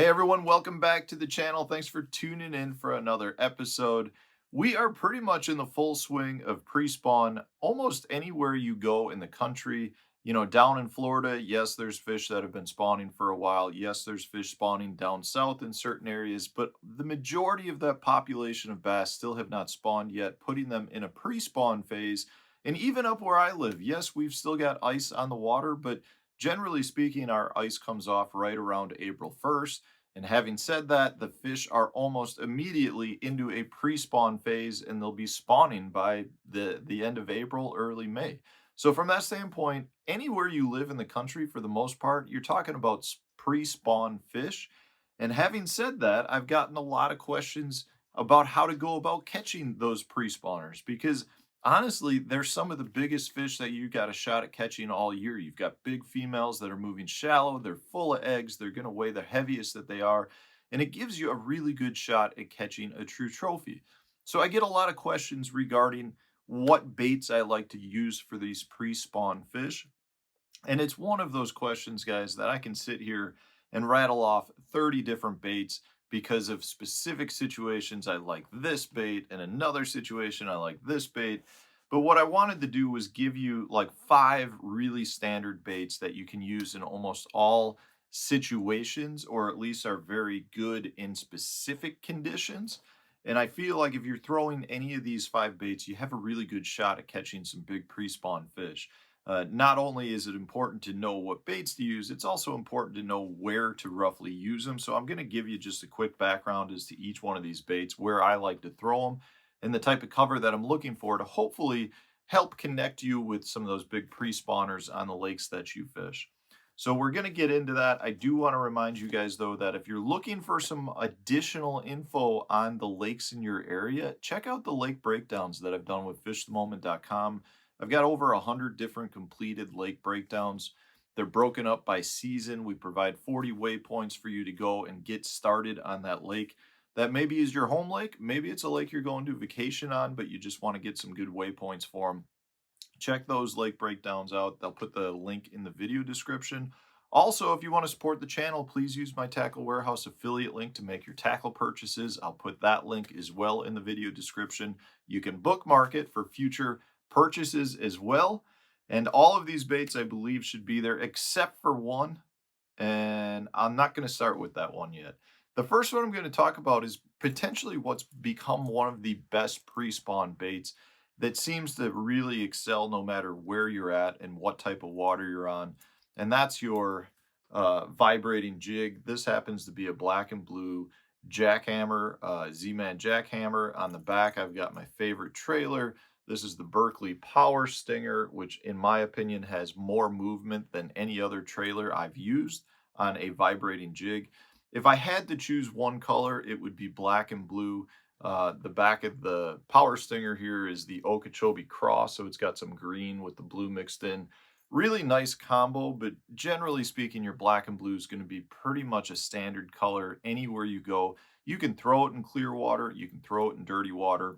everyone, welcome back to the channel. Thanks for tuning in for another episode. We are pretty much in the full swing of pre-spawn almost anywhere you go in the country. You know, down in Florida, yes, there's fish that have been spawning for a while. Yes, there's fish spawning down south in certain areas, but the majority of that population of bass still have not spawned yet, putting them in a pre-spawn phase. And even up where I live, yes, we've still got ice on the water, but generally speaking, our ice comes off right around April 1st. And having said that, the fish are almost immediately into a pre-spawn phase and they'll be spawning by the end of April, early May. So from that standpoint, anywhere you live in the country, for the most part, you're talking about pre-spawn fish. And having said that, I've gotten a lot of questions about how to go about catching those pre-spawners because honestly, they're some of the biggest fish that you got a shot at catching all year. You've got big females that are moving shallow, they're full of eggs, they're going to weigh the heaviest that they are, and it gives you a really good shot at catching a true trophy. So I get a lot of questions regarding what baits I like to use for these pre-spawn fish. And it's one of those questions, guys, that I can sit here and rattle off 30 different baits because of specific situations. I like this bait, and another situation I like this bait. But what I wanted to do was give you like 5 really standard baits that you can use in almost all situations, or at least are very good in specific conditions. And I feel like if you're throwing any of these 5 baits, you have a really good shot at catching some big pre-spawn fish. Not only is it important to know what baits to use, it's also important to know where to roughly use them. So I'm going to give you just a quick background as to each one of these baits, where I like to throw them, and the type of cover that I'm looking for to hopefully help connect you with some of those big pre-spawners on the lakes that you fish. So we're going to get into that. I do want to remind you guys, though, that if you're looking for some additional info on the lakes in your area, check out the lake breakdowns that I've done with fishthemoment.com. I've got over 100 different completed lake breakdowns. They're broken up by season. We provide 40 waypoints for you to go and get started on that lake. That maybe is your home lake. Maybe it's a lake you're going to vacation on, but you just want to get some good waypoints for them. Check those lake breakdowns out. They'll put the link in the video description. Also, if you want to support the channel, please use my Tackle Warehouse affiliate link to make your tackle purchases. I'll put that link as well in the video description. You can bookmark it for future purchases as well. And all of these baits, I believe, should be there except for one. And I'm not going to start with that one yet. The first one I'm going to talk about is potentially what's become one of the best pre-spawn baits that seems to really excel no matter where you're at and what type of water you're on. And that's your vibrating jig. This happens to be a black and blue jackhammer, Z-Man jackhammer. On the back, I've got my favorite trailer. This is the Berkeley Power Stinger, which in my opinion has more movement than any other trailer I've used on a vibrating jig. If I had to choose one color, it would be black and blue. The back of the Power Stinger here is the Okeechobee Cross, so it's got some green with the blue mixed in. Really nice combo, but generally speaking, your black and blue is going to be pretty much a standard color anywhere you go. You can throw it in clear water, you can throw it in dirty water.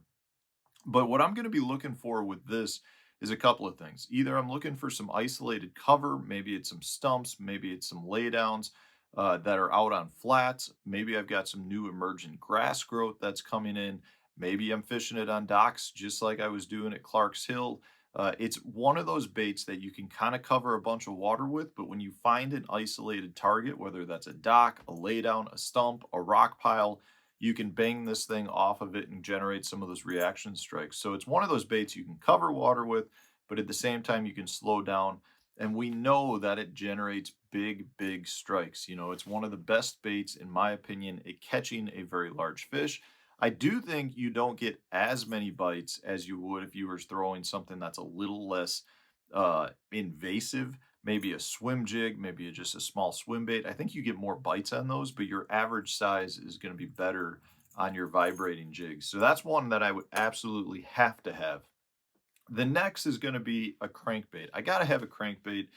But what I'm going to be looking for with this is a couple of things. Either I'm looking for some isolated cover, maybe it's some stumps, maybe it's some laydowns that are out on flats. Maybe I've got some new emergent grass growth that's coming in. Maybe I'm fishing it on docks just like I was doing at Clark's Hill. It's one of those baits that you can kind of cover a bunch of water with, but when you find an isolated target, whether that's a dock, a laydown, a stump, a rock pile, you can bang this thing off of it and generate some of those reaction strikes. So it's one of those baits you can cover water with, but at the same time you can slow down. And we know that it generates big, big strikes. You know, it's one of the best baits, in my opinion, at catching a very large fish. I do think you don't get as many bites as you would if you were throwing something that's a little less invasive, maybe a swim jig, maybe just a small swim bait. I think you get more bites on those, but your average size is going to be better on your vibrating jigs. So that's one that I would absolutely have to have. The next is going to be a crankbait. I got to have a crankbait.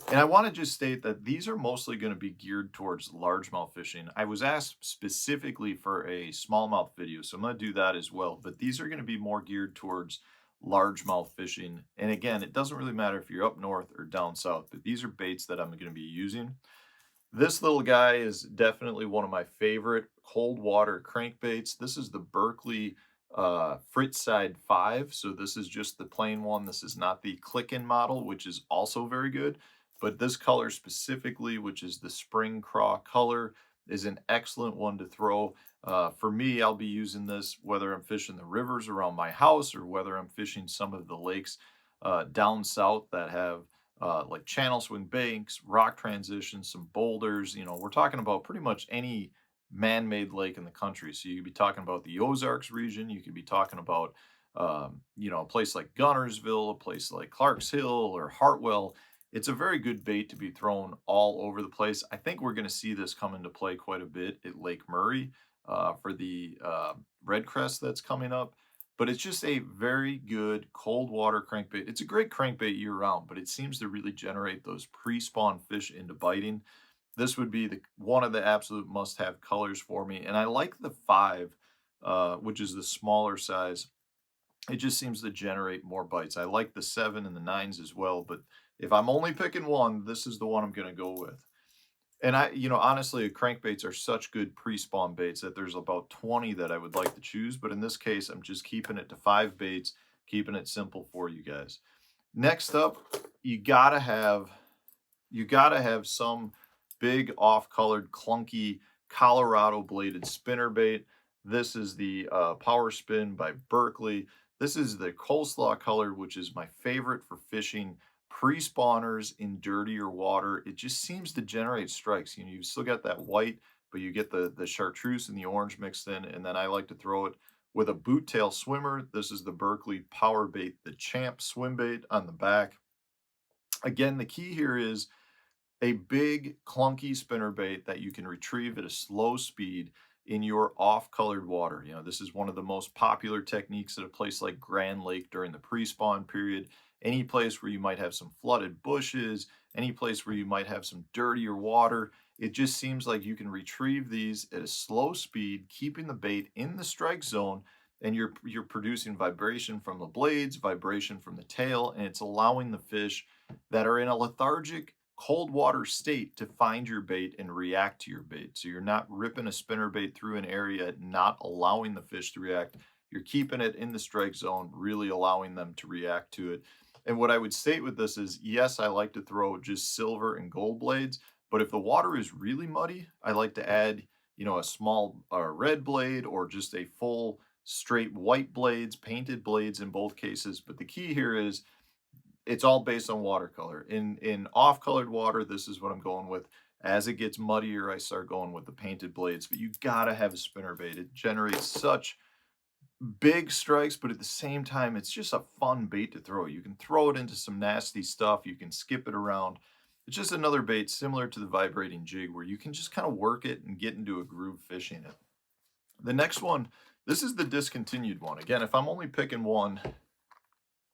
And I want to just state that these are mostly going to be geared towards largemouth fishing. I was asked specifically for a smallmouth video, so I'm going to do that as well. But these are going to be more geared towards largemouth fishing. And again, it doesn't really matter if you're up north or down south, but these are baits that I'm going to be using. This little guy is definitely one of my favorite cold water crankbaits. This is the Berkeley Fritzside 5. So this is just the plain one. This is not the click-in model, which is also very good. But this color specifically, which is the spring craw color, is an excellent one to throw. For me, I'll be using this whether I'm fishing the rivers around my house or whether I'm fishing some of the lakes down south that have like channel swing banks, rock transitions, some boulders. You know, we're talking about pretty much any man-made lake in the country. So you could be talking about the Ozarks region. You could be talking about, you know, a place like Gunnersville, a place like Clarks Hill or Hartwell. It's a very good bait to be thrown all over the place. I think we're going to see this come into play quite a bit at Lake Murray for the red crest that's coming up. But it's just a very good cold water crankbait. It's a great crankbait year round, but it seems to really generate those pre-spawn fish into biting. This would be the one of the absolute must-have colors for me. And I like the 5, which is the smaller size. It just seems to generate more bites. I like the 7 and the 9s as well, but if I'm only picking one, this is the one I'm going to go with. And you know, honestly, crankbaits are such good pre-spawn baits that there's about 20 that I would like to choose. But in this case, I'm just keeping it to 5 baits, keeping it simple for you guys. Next up, you gotta have some big off-colored, clunky Colorado bladed spinnerbait. This is the Power Spin by Berkeley. This is the coleslaw color, which is my favorite for fishing pre-spawners in dirtier water. It just seems to generate strikes. You know, you still got that white, but you get the chartreuse and the orange mixed in, and then I like to throw it with a boot tail swimmer. This is the Berkeley Power Bait, the Champ swim bait on the back. Again, the key here is a big clunky spinnerbait that you can retrieve at a slow speed in your off-colored water. You know, this is one of the most popular techniques at a place like Grand Lake during the pre-spawn period. Any place where you might have some flooded bushes, any place where you might have some dirtier water. It just seems like you can retrieve these at a slow speed, keeping the bait in the strike zone, and you're producing vibration from the blades, vibration from the tail, and it's allowing the fish that are in a lethargic cold water state to find your bait and react to your bait. So you're not ripping a spinner bait through an area, not allowing the fish to react. You're keeping it in the strike zone, really allowing them to react to it. And what I would state with this is, yes, I like to throw just silver and gold blades, but if the water is really muddy, I like to add, you know, a small red blade or just a full straight white blades, painted blades in both cases. But the key here is it's all based on watercolor. In off-colored water, this is what I'm going with. As it gets muddier, I start going with the painted blades. But you gotta have a spinnerbait. It generates such big strikes, but at the same time, it's just a fun bait to throw. You can throw it into some nasty stuff. You can skip it around. It's just another bait similar to the vibrating jig where you can just kind of work it and get into a groove fishing it. The next one, this is the discontinued one. Again, if I'm only picking one,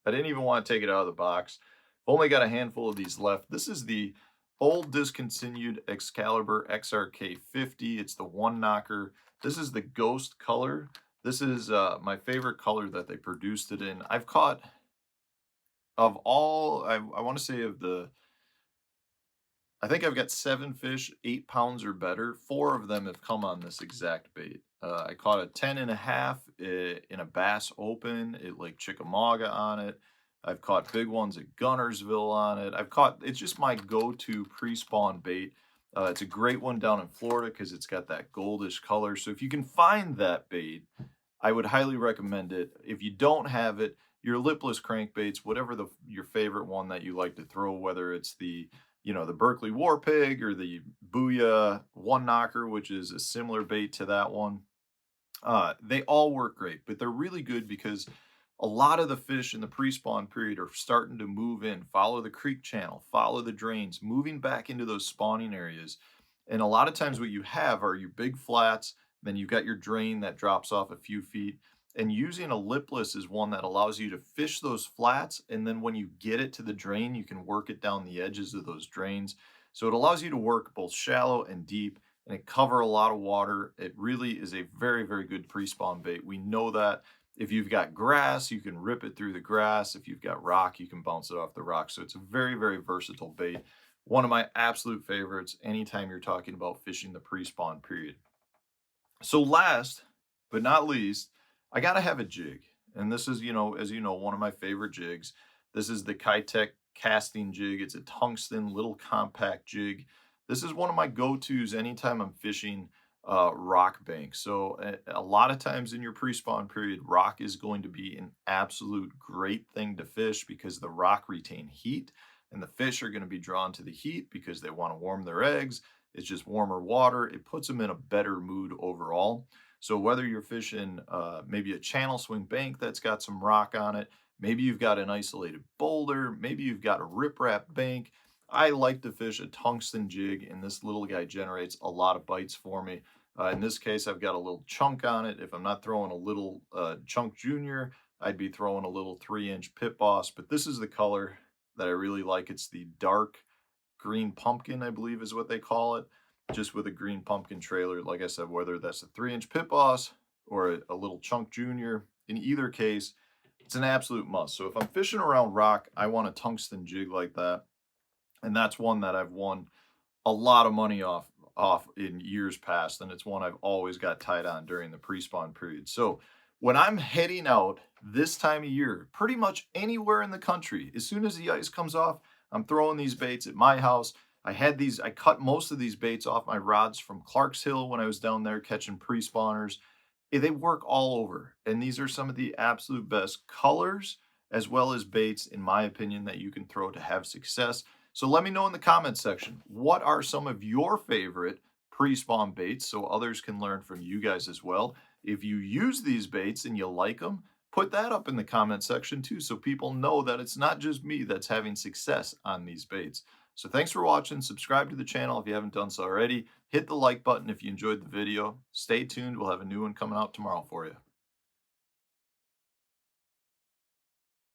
I didn't even want to take it out of the box. I've only got a handful of these left. This is the old discontinued Xcalibur XRK 50. It's the one knocker. This is the ghost color. This is my favorite color that they produced it in. I've caught of all, I want to say of the, I think I've got 7 fish, 8 pounds or better. 4 of them have come on this exact bait. I caught a 10.5 in a Bass Open at Lake Chickamauga on it. I've caught big ones at Gunnersville on it. It's just my go-to pre-spawn bait. It's a great one down in Florida because it's got that goldish color. So if you can find that bait, I would highly recommend it. If you don't have it, your lipless crankbaits, whatever your favorite one that you like to throw, whether it's the the Berkeley War Pig or the Booyah One Knocker, which is a similar bait to that one. They all work great, but they're really good because a lot of the fish in the pre-spawn period are starting to move in, follow the creek channel, follow the drains, moving back into those spawning areas. And a lot of times what you have are your big flats, then you've got your drain that drops off a few feet. And using a lipless is one that allows you to fish those flats. And then when you get it to the drain, you can work it down the edges of those drains. So it allows you to work both shallow and deep, and it cover a lot of water. It really is a very, very good pre-spawn bait. We know that if you've got grass, you can rip it through the grass. If you've got rock, you can bounce it off the rock. So it's a very, very versatile bait. one of my absolute favorites anytime you're talking about fishing the pre-spawn period. So last but not least, I gotta have a jig. And this is, as you know, one of my favorite jigs. This is the Kitech casting jig. It's a tungsten little compact jig. This is one of my go-tos anytime I'm fishing rock banks. So a lot of times in your pre-spawn period, rock is going to be an absolute great thing to fish because the rock retain heat and the fish are going to be drawn to the heat because they want to warm their eggs. It's just warmer water. It puts them in a better mood overall. So whether you're fishing maybe a channel swing bank that's got some rock on it, maybe you've got an isolated boulder, maybe you've got a riprap bank. I like to fish a tungsten jig, and this little guy generates a lot of bites for me. In this case, I've got a little chunk on it. If I'm not throwing a little chunk junior, I'd be throwing a little 3-inch pit boss. But this is the color that I really like. It's the dark green pumpkin, I believe is what they call it, just with a green pumpkin trailer. Like I said, whether that's a 3-inch pit boss or a little chunk junior, in either case, it's an absolute must. So if I'm fishing around rock, I want a tungsten jig like that. And that's one that I've won a lot of money off in years past, and it's one I've always got tied on during the pre-spawn period. So when I'm heading out this time of year, pretty much anywhere in the country, as soon as the ice comes off, I'm throwing these baits at my house. I cut most of these baits off my rods from Clark's Hill when I was down there catching pre-spawners. They work all over, and these are some of the absolute best colors as well as baits, in my opinion, that you can throw to have success. So let me know in the comments section, what are some of your favorite pre-spawn baits so others can learn from you guys as well. If you use these baits and you like them, put that up in the comment section too so people know that it's not just me that's having success on these baits. So thanks for watching. Subscribe to the channel if you haven't done so already. Hit the like button if you enjoyed the video. Stay tuned. We'll have a new one coming out tomorrow for you.